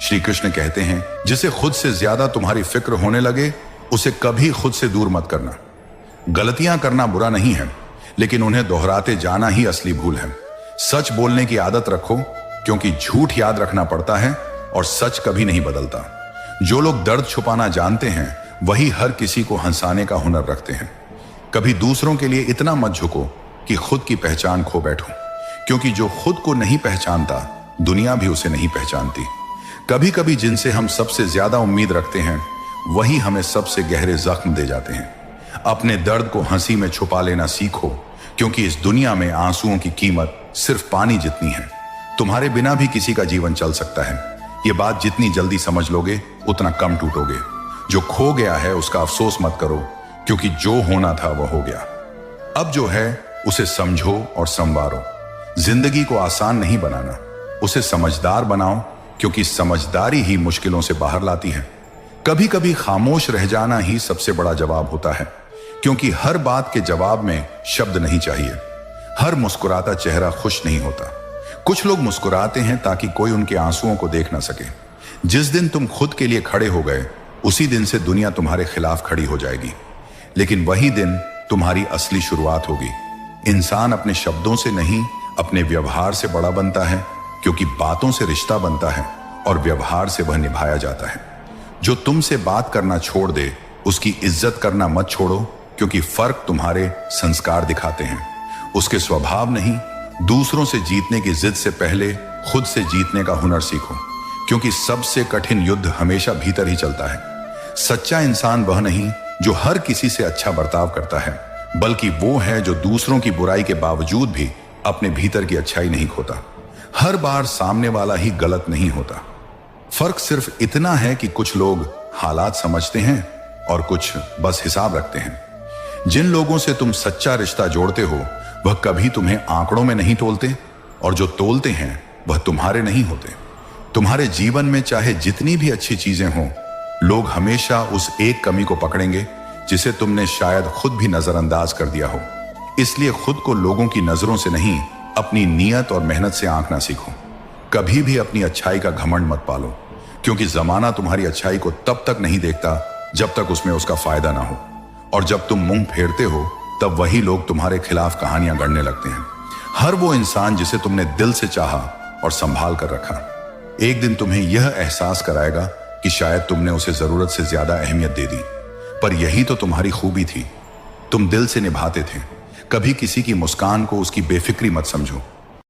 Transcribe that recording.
श्री कृष्ण कहते हैं, जिसे खुद से ज्यादा तुम्हारी फिक्र होने लगे उसे कभी खुद से दूर मत करना। गलतियां करना बुरा नहीं है, लेकिन उन्हें दोहराते जाना ही असली भूल है। सच बोलने की आदत रखो, क्योंकि झूठ याद रखना पड़ता है और सच कभी नहीं बदलता। जो लोग दर्द छुपाना जानते हैं वही हर किसी को हंसाने का हुनर रखते हैं। कभी दूसरों के लिए इतना मत झुको कि खुद की पहचान खो बैठो, क्योंकि जो खुद को नहीं पहचानता दुनिया भी उसे नहीं पहचानती। कभी कभी जिनसे हम सबसे ज्यादा उम्मीद रखते हैं वही हमें सबसे गहरे जख्म दे जाते हैं। अपने दर्द को हंसी में छुपा लेना सीखो, क्योंकि इस दुनिया में आंसुओं की कीमत सिर्फ पानी जितनी है। तुम्हारे बिना भी किसी का जीवन चल सकता है। ये बात जितनी जल्दी समझ लोगे उतना कम टूटोगे। जो खो गया है उसका अफसोस मत करो, क्योंकि जो होना था वह हो गया। अब जो है उसे समझो और संवारो। जिंदगी को आसान नहीं बनाना, उसे समझदार बनाओ, क्योंकि समझदारी ही मुश्किलों से बाहर लाती है। कभी कभी खामोश रह जाना ही सबसे बड़ा जवाब होता है, क्योंकि हर बात के जवाब में शब्द नहीं चाहिए। हर मुस्कुराता चेहरा खुश नहीं होता। कुछ लोग मुस्कुराते हैं ताकि कोई उनके आंसुओं को देख ना सके। जिस दिन तुम खुद के लिए खड़े हो गए उसी दिन से दुनिया तुम्हारे खिलाफ खड़ी हो जाएगी, लेकिन वही दिन तुम्हारी असली शुरुआत होगी। इंसान अपने शब्दों से नहीं अपने व्यवहार से बड़ा बनता है, क्योंकि बातों से रिश्ता बनता है और व्यवहार से वह निभाया जाता है। जो तुमसे बात करना छोड़ दे उसकी इज्जत करना मत छोड़ो, क्योंकि फर्क तुम्हारे संस्कार दिखाते हैं, उसके स्वभाव नहीं। दूसरों से जीतने की जिद से पहले खुद से जीतने का हुनर सीखो, क्योंकि सबसे कठिन युद्ध हमेशा भीतर ही चलता है। सच्चा इंसान वह नहीं जो हर किसी से अच्छा बर्ताव करता है, बल्कि वो है जो दूसरों की बुराई के बावजूद भी अपने भीतर की अच्छाई नहीं खोता। हर बार सामने वाला ही गलत नहीं होता। फर्क सिर्फ इतना है कि कुछ लोग हालात समझते हैं और कुछ बस हिसाब रखते हैं। जिन लोगों से तुम सच्चा रिश्ता जोड़ते हो वह कभी तुम्हें आंकड़ों में नहीं तोलते, और जो तोलते हैं वह तुम्हारे नहीं होते। तुम्हारे जीवन में चाहे जितनी भी अच्छी चीजें हों, लोग हमेशा उस एक कमी को पकड़ेंगे जिसे तुमने शायद खुद भी नजरअंदाज कर दिया हो। इसलिए खुद को लोगों की नजरों से नहीं, अपनी नीयत और मेहनत से आंकना सीखो। कभी भी अपनी अच्छाई का घमंड मत पालो, क्योंकि जमाना तुम्हारी अच्छाई को तब तक नहीं देखता जब तक उसमें उसका फायदा ना हो, और जब तुम मुंह फेरते हो तब वही लोग तुम्हारे खिलाफ कहानियां गढ़ने लगते हैं। हर वो इंसान जिसे तुमने दिल से चाहा और संभाल कर रखा, एक दिन तुम्हें यह एहसास कराएगा कि शायद तुमने उसे जरूरत से ज्यादा अहमियत दे दी। पर यही तो तुम्हारी खूबी थी, तुम दिल से निभाते थे। कभी किसी की मुस्कान को उसकी बेफिक्री मत समझो,